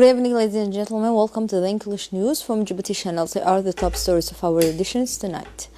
evening, ladies and gentlemen. Welcome to the English news from Djibouti channel. Here are the top stories of our editions tonight.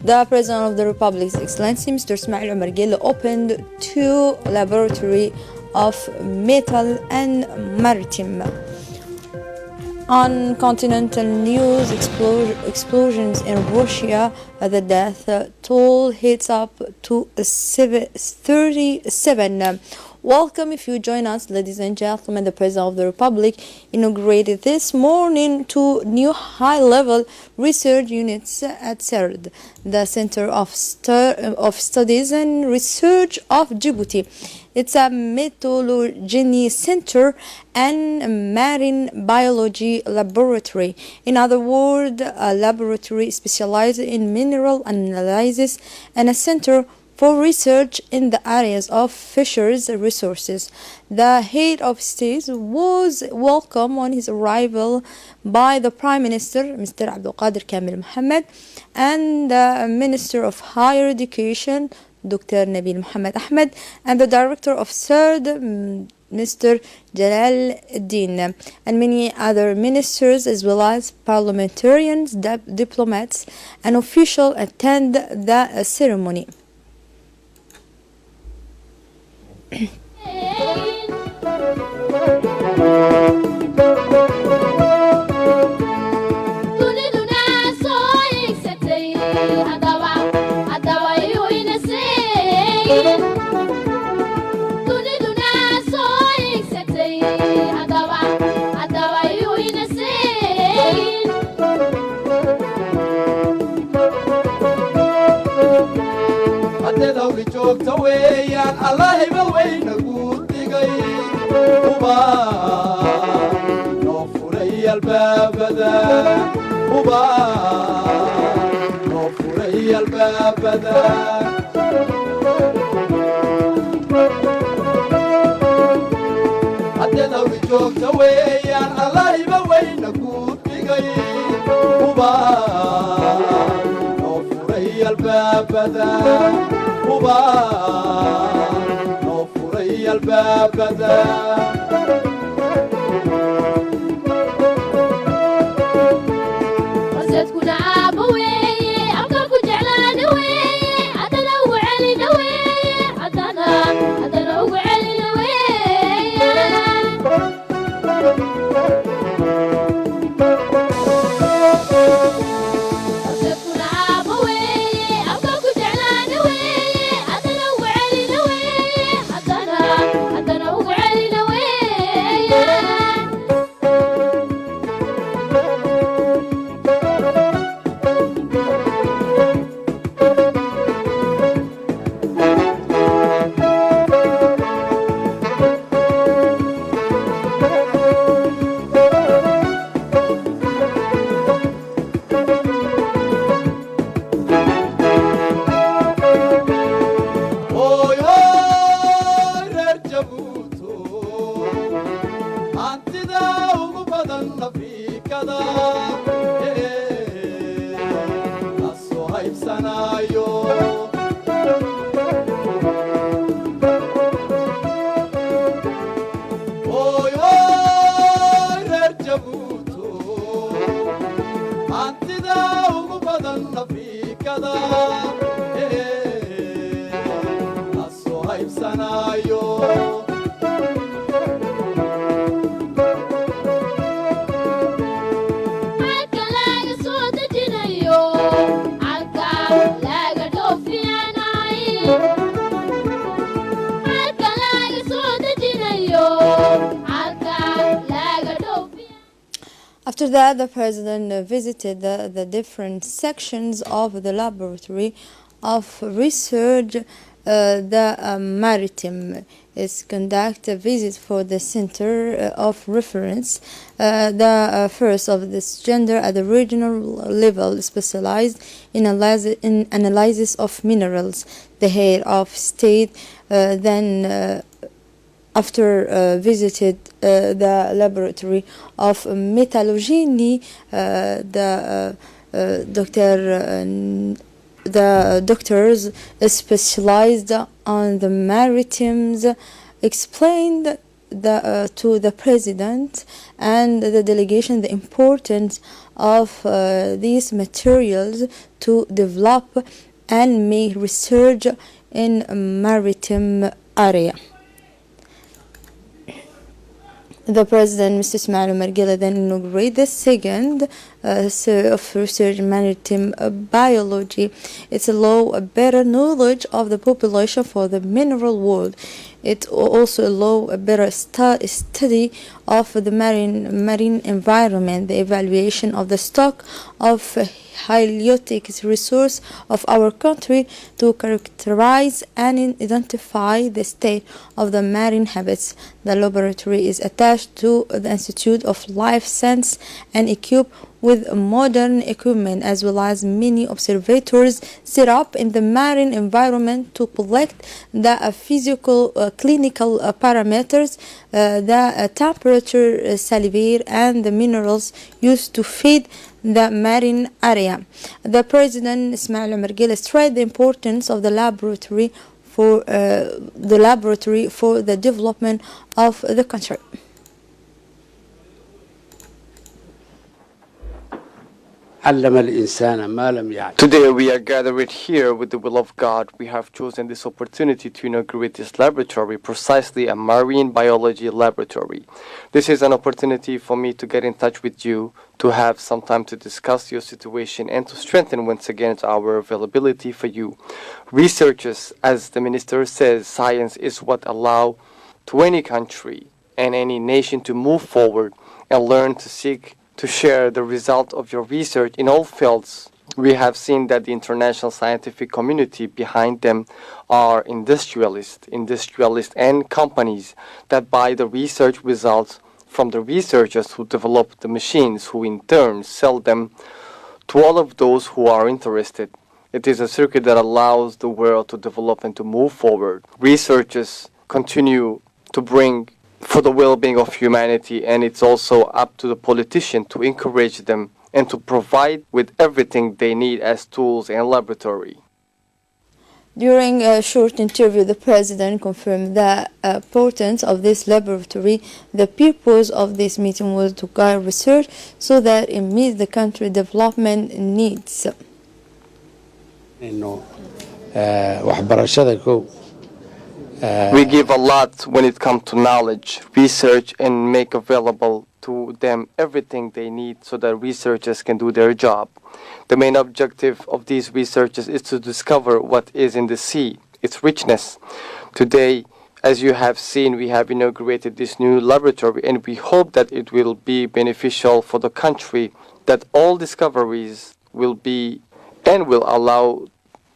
The President of the Republic's Excellency, Mr. Ismail Omar Guelleh, opened two laboratories of metal and maritime. On continental news, explosions in Russia, the death toll hits up to 37. Welcome if you join us, ladies and gentlemen. The President of the Republic inaugurated this morning two new high-level research units at CERD, the Center of Studies and Research of Djibouti. It's a metallurgy center and marine biology laboratory. In other words, a laboratory specialized in mineral analysis and a center for research in the areas of fisheries resources. The head of state was welcomed on his arrival by the Prime Minister, Mr. Abdul Qadir Kamil Mohammed, and the Minister of Higher Education, Dr. Nabil Mohammed Ahmed, and the Director of CERD, Mr. Jalal Din, and many other ministers as well as parliamentarians, diplomats, and officials attend the ceremony. الله بوين قوتي وبا نوفري الباب ذا وبا نوفري الباب ذا حتى لو جوك ويان الله بوين قوتي وبا نوفري الباب ذا وبا نوفري الباب ذا رزتكنا عابوي أفكاركو جعلان وي أتنوع علي نوي أتنوع علي نوي After that, the President visited the different sections of the laboratory of research. The maritime is conduct a visit for the center of reference, the first of this gender at the regional level, specialized in analysis of minerals. The head of state then after visited the laboratory of metallurgy, the doctors specialized on the maritimes explained to the president and the delegation the importance of these materials to develop and make research in maritime area. The President, Mr. Ismail Margila, then inaugurated the second of research in maritime biology. It's allow a better knowledge of the population for the mineral world. It also allow a better study of the marine environment, the evaluation of the stock of haliotic resource of our country to characterize and identify the state of the marine habits. The laboratory is attached to the Institute of Life Science and equipped with modern equipment as well as many observatories set up in the marine environment to collect the physical clinical parameters, the temperature, salivary and the minerals used to feed the marine area. The President Ismail Omar Guelleh stressed the importance of the laboratory for the development of the country. Today we are gathered here with the will of God. We have chosen this opportunity to inaugurate this laboratory, precisely a marine biology laboratory. This is an opportunity for me to get in touch with you, to have some time to discuss your situation and to strengthen once again our availability for you. Researchers, as the minister says, science is what allows to any country and any nation to move forward and learn to seek to share the result of your research in all fields. We have seen that the international scientific community behind them are industrialists and companies that buy the research results from the researchers who develop the machines, who in turn sell them to all of those who are interested. It is a circuit that allows the world to develop and to move forward. Researchers continue to bring for the well-being of humanity, and it's also up to the politician to encourage them and to provide with everything they need as tools and laboratory. During a short interview, the President confirmed the importance of this laboratory. The purpose of this meeting was to guide research so that it meets the country's development needs. We give a lot when it comes to knowledge, research, and make available to them everything they need so that researchers can do their job. The main objective of these researchers is to discover what is in the sea, its richness. Today, as you have seen, we have inaugurated this new laboratory, and we hope that it will be beneficial for the country, that all discoveries will be and will allow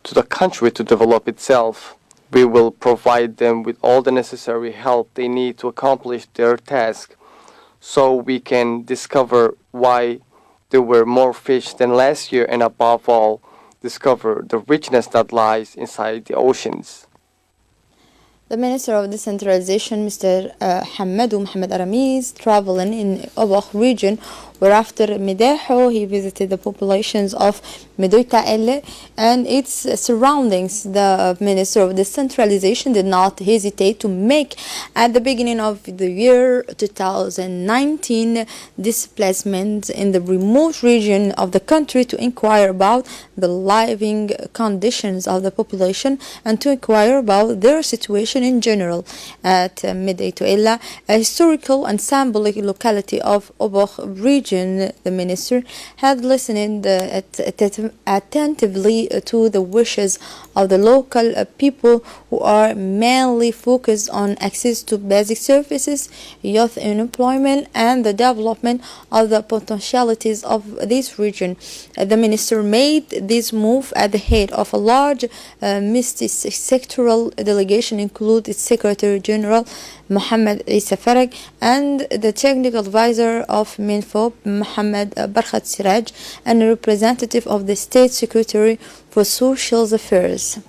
to the country to develop itself. We will provide them with all the necessary help they need to accomplish their task, so we can discover why there were more fish than last year, and above all, discover the richness that lies inside the oceans. The Minister of Decentralization, Mr. Hamadou Mohamed Aramis, traveling in Obakh region, where after Midaho he visited the populations of Medoita and its surroundings. The Minister of Decentralization did not hesitate to make, at the beginning of the year 2019, displacements in the remote region of the country to inquire about the living conditions of the population and to inquire about their situation in general. At Medoita, a historical and symbolic locality of Obakh region, the minister had listened attentively to the wishes of the local people, who are mainly focused on access to basic services, youth employment, and the development of the potentialities of this region. The minister made this move at the head of a large multi-sectoral delegation, including its Secretary General Mohammed Isa Farag and the technical advisor of Minfob Mohammed Barkhat Siraj and a representative of the State Secretary for Social Affairs.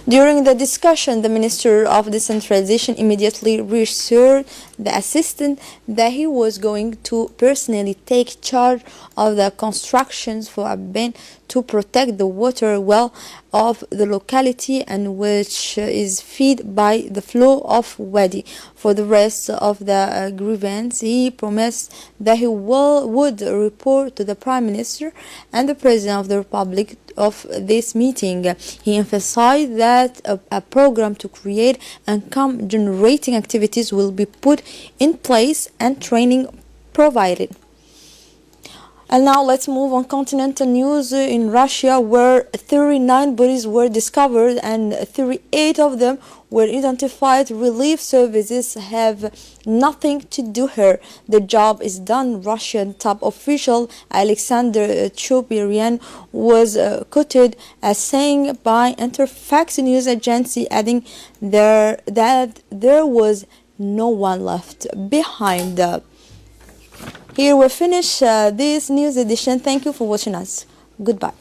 During the discussion, the Minister of Decentralization immediately reassured the assistant that he was going to personally take charge of the constructions for a ban to protect the water well of the locality, and which is fed by the flow of Wadi. For the rest of the grievance, he promised that he would report to the Prime Minister and the President of the Republic of this meeting. He emphasized that a program to create income generating activities will be put in place and training provided. And now let's move on continental news in Russia, where 39 bodies were discovered and 38 of them were identified. Relief services have nothing to do here. The job is done. Russian top official Alexander Chubirian was quoted as saying by Interfax news agency, adding that there was no one left behind. Here we finish this news edition. Thank you for watching us. Goodbye.